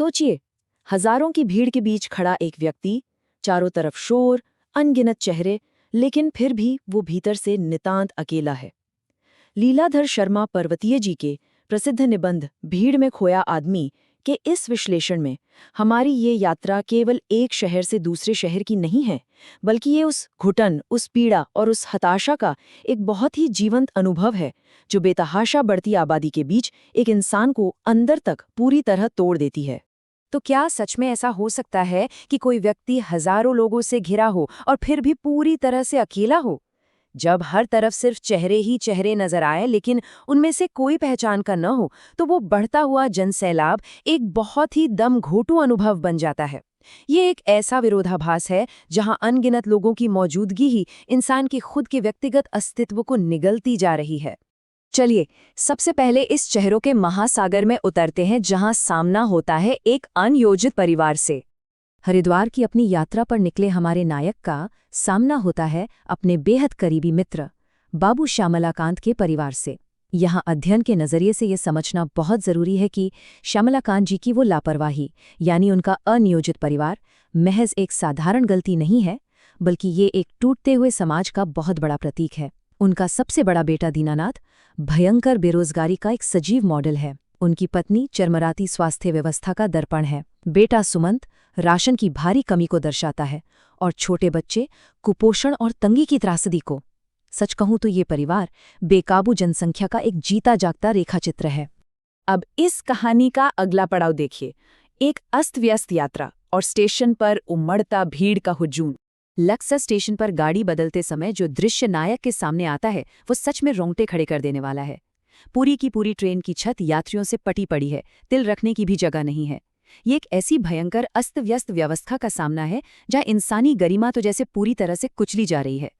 सोचिए, हजारों की भीड़ के बीच खड़ा एक व्यक्ति, चारों तरफ शोर, अनगिनत चेहरे, लेकिन फिर भी वो भीतर से नितांत अकेला है। लीलाधर शर्मा पर्वतीय जी के प्रसिद्ध निबंध भीड़ में खोया आदमी के इस विश्लेषण में हमारी ये यात्रा केवल एक शहर से दूसरे शहर की नहीं है, बल्कि ये उस घुटन, उस पीड़ा और उस हताशा का एक बहुत ही जीवंत अनुभव है, जो बेतहाशा बढ़ती आबादी के बीच एक इंसान को अंदर तक पूरी तरह तोड़ देती है। तो क्या सच में ऐसा हो सकता है कि कोई व्यक्ति हजारों लोगों से घिरा हो और फिर भी पूरी तरह से अकेला हो? जब हर तरफ सिर्फ चेहरे ही चेहरे नजर आए लेकिन उनमें से कोई पहचान का न हो, तो वो बढ़ता हुआ जनसैलाब एक बहुत ही दम घोटू अनुभव बन जाता है। ये एक ऐसा विरोधाभास है जहां अनगिनत लोगों की मौजूदगी ही इंसान के खुद के व्यक्तिगत अस्तित्व को निगलती जा रही है। चलिए, सबसे पहले इस चेहरों के महासागर में उतरते हैं जहां सामना होता है एक अनियोजित परिवार से। हरिद्वार की अपनी यात्रा पर निकले हमारे नायक का सामना होता है अपने बेहद करीबी मित्र बाबू श्यामलाकांत के परिवार से। यहाँ अध्ययन के नज़रिए से ये समझना बहुत ज़रूरी है कि श्यामलाकांत जी की वो लापरवाही, यानी उनका अनियोजित परिवार, महज एक साधारण गलती नहीं है, बल्कि ये एक टूटते हुए समाज का बहुत बड़ा प्रतीक है। उनका सबसे बड़ा बेटा दीनानाथ भयंकर बेरोजगारी का एक सजीव मॉडल है। उनकी पत्नी चरमराती स्वास्थ्य व्यवस्था का दर्पण है। बेटा सुमंत राशन की भारी कमी को दर्शाता है और छोटे बच्चे कुपोषण और तंगी की त्रासदी को। सच कहूं तो ये परिवार बेकाबू जनसंख्या का एक जीता जागता रेखाचित्र है। अब इस कहानी का अगला पड़ाव देखिए, एक अस्त-व्यस्त यात्रा और स्टेशन पर उमड़ता भीड़ का हुजूम। लक्सर स्टेशन पर गाड़ी बदलते समय जो दृश्य नायक के सामने आता है, वो सच में रोंगटे खड़े कर देने वाला है। पूरी की पूरी ट्रेन की छत यात्रियों से पटी पड़ी है, तिल रखने की भी जगह नहीं है। ये एक ऐसी भयंकर अस्त-व्यस्त व्यवस्था का सामना है जहां इंसानी गरिमा तो जैसे पूरी तरह से कुचली जा रही है।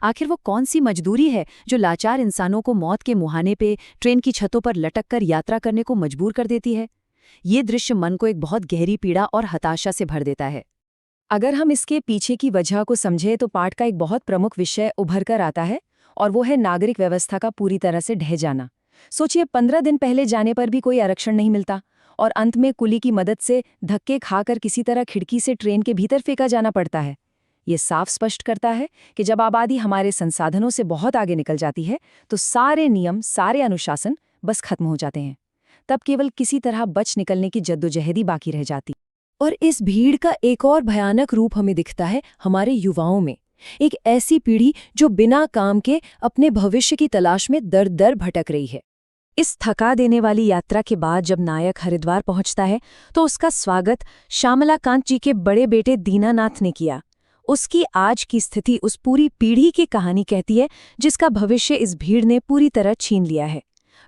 आखिर वो कौन सी मजदूरी है जो लाचार इंसानों को मौत के मुहाने पे ट्रेन की छतों पर लटक कर यात्रा करने को मजबूर कर देती है? ये दृश्य मन को एक बहुत गहरी पीड़ा और हताशा से भर देता है। अगर हम इसके पीछे की वजह को समझें तो पाठ का एक बहुत प्रमुख विषय उभर कर आता है, और वो है नागरिक व्यवस्था का पूरी तरह से ढह जाना। सोचिए, 15 दिन पहले जाने पर भी कोई आरक्षण नहीं मिलता और अंत में कुली की मदद से धक्के खाकर किसी तरह खिड़की से ट्रेन के भीतर फेंका जाना पड़ता है। ये साफ स्पष्ट करता है कि जब आबादी हमारे संसाधनों से बहुत आगे निकल जाती है तो सारे नियम, सारे अनुशासन बस खत्म हो जाते हैं। तब केवल किसी तरह बच निकलने की जद्दोजहद बाकी रह जाती। और इस भीड़ का एक और भयानक रूप हमें दिखता है हमारे युवाओं में। एक ऐसी पीढ़ी जो बिना काम के अपने भविष्य की तलाश में दर दर भटक रही है। इस थका देने वाली यात्रा के बाद जब नायक हरिद्वार पहुंचता है तो उसका स्वागत श्यामलाकांत जी के बड़े बेटे दीनानाथ ने किया। उसकी आज की स्थिति उस पूरी पीढ़ी की कहानी कहती है जिसका भविष्य इस भीड़ ने पूरी तरह छीन लिया है।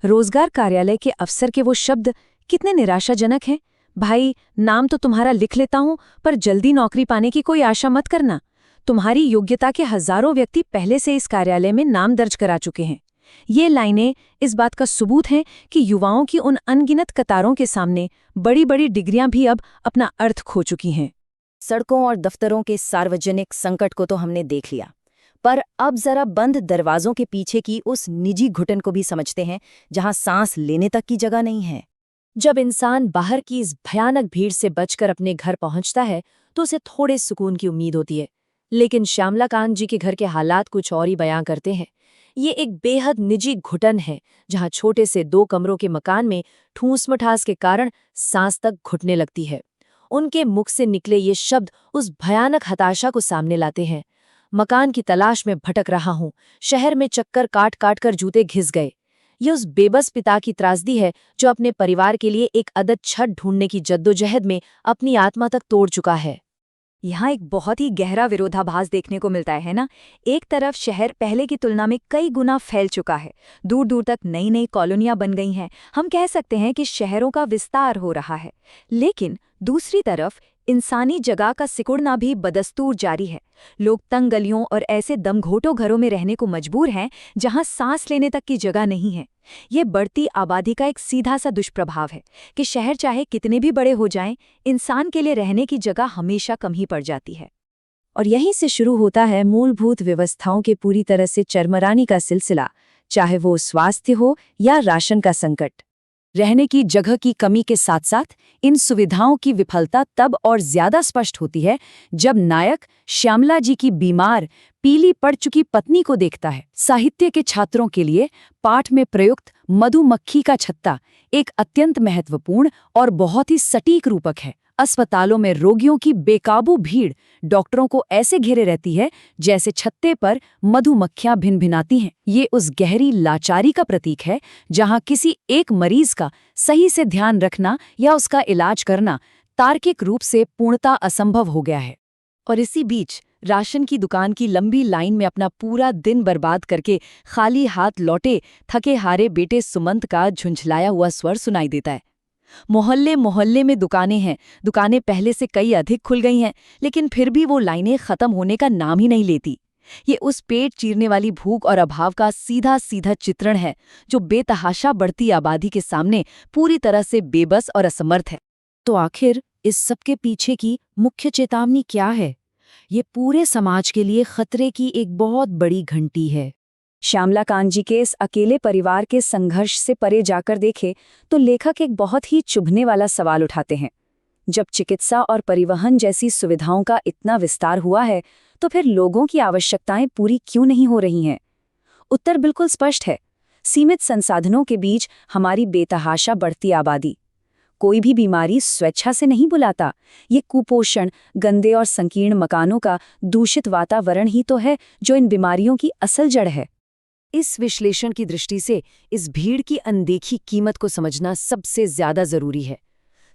रोजगार कार्यालय के अफसर के वो शब्द कितने निराशाजनक हैं। भाई, नाम तो तुम्हारा लिख लेता हूं, पर जल्दी नौकरी पाने की कोई आशा मत करना। तुम्हारी योग्यता के हजारों व्यक्ति पहले से इस कार्यालय में नाम दर्ज करा चुके हैं। ये लाइनें इस बात का सबूत हैं कि युवाओं की उन अनगिनत कतारों के सामने बड़ी बड़ी डिग्रियां भी अब अपना अर्थ खो चुकी हैं। सड़कों और दफ्तरों के सार्वजनिक संकट को तो हमने देख लिया, पर अब जरा बंद दरवाजों के पीछे की उस निजी घुटन को भी समझते हैं, जहां सांस लेने तक की जगह नहीं है। जब इंसान बाहर की इस भयानक भीड़ से बचकर अपने घर पहुंचता है तो उसे थोड़े सुकून की उम्मीद होती है, लेकिन श्यामलाकांत जी के घर के हालात कुछ और ही बयां करते हैं। ये एक बेहद निजी घुटन है जहां छोटे से 2 कमरों के मकान में ठूस मठास के कारण सांस तक घुटने लगती है। उनके मुख से निकले ये शब्द उस भयानक हताशा को सामने लाते हैं। मकान की तलाश में भटक रहा हूं, शहर में चक्कर काट काट कर जूते घिस गए। ये उस बेबस पिता की त्रासदी है जो अपने परिवार के लिए एक अदद छत ढूंढने की जद्दोजहद में अपनी आत्मा तक तोड़ चुका है। यहाँ एक बहुत ही गहरा विरोधाभास देखने को मिलता है ना। एक तरफ शहर पहले की तुलना में कई गुना फैल चुका है, दूर दूर तक नई नई कॉलोनियां बन गई हैं। हम कह सकते हैं कि शहरों का विस्तार हो रहा है, लेकिन दूसरी तरफ इंसानी जगह का सिकुड़ना भी बदस्तूर जारी है। लोग तंग गलियों और ऐसे दमघोटों घरों में रहने को मजबूर हैं जहां सांस लेने तक की जगह नहीं है। ये बढ़ती आबादी का एक सीधा सा दुष्प्रभाव है कि शहर चाहे कितने भी बड़े हो जाएं, इंसान के लिए रहने की जगह हमेशा कम ही पड़ जाती है। और यहीं से शुरू होता है मूलभूत व्यवस्थाओं के पूरी तरह से चरमराने का सिलसिला, चाहे वो स्वास्थ्य हो या राशन का संकट। रहने की जगह की कमी के साथ साथ इन सुविधाओं की विफलता तब और ज्यादा स्पष्ट होती है जब नायक श्यामला जी की बीमार पीली पड़ चुकी पत्नी को देखता है। साहित्य के छात्रों के लिए पाठ में प्रयुक्त मधुमक्खी का छत्ता एक अत्यंत महत्वपूर्ण और बहुत ही सटीक रूपक है। अस्पतालों में रोगियों की बेकाबू भीड़ डॉक्टरों को ऐसे घेरे रहती है जैसे छत्ते पर मधुमक्खियां भिनभिनाती हैं। ये उस गहरी लाचारी का प्रतीक है जहां किसी एक मरीज का सही से ध्यान रखना या उसका इलाज करना तार्किक रूप से पूर्णतः असंभव हो गया है। और इसी बीच राशन की दुकान की लंबी लाइन में अपना पूरा दिन बर्बाद करके खाली हाथ लौटे थके हारे बेटे सुमंत का झुंझलाया हुआ स्वर सुनाई देता है। मोहल्ले मोहल्ले में दुकानें हैं, दुकानें पहले से कई अधिक खुल गई हैं, लेकिन फिर भी वो लाइनें खत्म होने का नाम ही नहीं लेती। ये उस पेट चीरने वाली भूख और अभाव का सीधा सीधा चित्रण है जो बेतहाशा बढ़ती आबादी के सामने पूरी तरह से बेबस और असमर्थ है। तो आखिर इस सब के पीछे की मुख्य चेतावनी क्या है? ये पूरे समाज के लिए खतरे की एक बहुत बड़ी घंटी है। श्यामला कांत जी के इस अकेले परिवार के संघर्ष से परे जाकर देखें तो लेखक एक बहुत ही चुभने वाला सवाल उठाते हैं। जब चिकित्सा और परिवहन जैसी सुविधाओं का इतना विस्तार हुआ है तो फिर लोगों की आवश्यकताएं पूरी क्यों नहीं हो रही हैं? उत्तर बिल्कुल स्पष्ट है, सीमित संसाधनों के बीच हमारी बेतहाशा बढ़ती आबादी। कोई भी बीमारी स्वेच्छा से नहीं बुलाता। ये कुपोषण, गंदे और संकीर्ण मकानों का दूषित वातावरण ही तो है जो इन बीमारियों की असल जड़ है। इस विश्लेषण की दृष्टि से इस भीड़ की अनदेखी कीमत को समझना सबसे ज्यादा जरूरी है।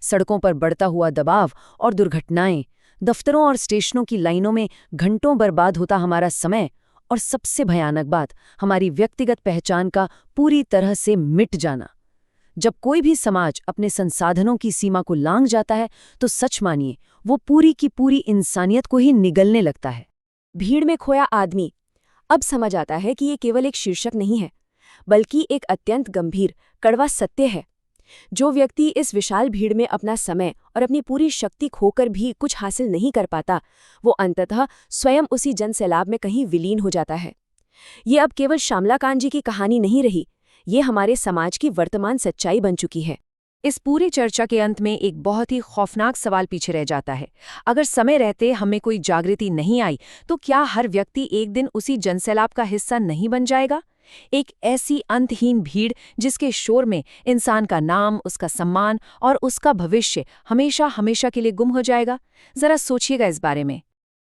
सड़कों पर बढ़ता हुआ दबाव और दुर्घटनाएं, दफ्तरों और स्टेशनों की लाइनों में घंटों बर्बाद होता हमारा समय, और सबसे भयानक बात, हमारी व्यक्तिगत पहचान का पूरी तरह से मिट जाना। जब कोई भी समाज अपने संसाधनों की सीमा को लांघ जाता है तो सच मानिए वो पूरी की पूरी इंसानियत को ही निगलने लगता है। भीड़ में खोया आदमी अब समझ आता है कि ये केवल एक शीर्षक नहीं है, बल्कि एक अत्यंत गंभीर, कड़वा सत्य है। जो व्यक्ति इस विशाल भीड़ में अपना समय और अपनी पूरी शक्ति खोकर भी कुछ हासिल नहीं कर पाता, वो अंततः स्वयं उसी जनसैलाब में कहीं विलीन हो जाता है। ये अब केवल श्यामला कांत जी की कहानी नहीं रही, ये हमारे समाज की वर्तमान सच्चाई बन चुकी है। इस पूरी चर्चा के अंत में एक बहुत ही खौफनाक सवाल पीछे रह जाता है। अगर समय रहते हमें कोई जागृति नहीं आई तो क्या हर व्यक्ति एक दिन उसी जनसैलाब का हिस्सा नहीं बन जाएगा? एक ऐसी अंतहीन भीड़ जिसके शोर में इंसान का नाम, उसका सम्मान और उसका भविष्य हमेशा हमेशा के लिए गुम हो जाएगा। जरा सोचिएगा इस बारे में।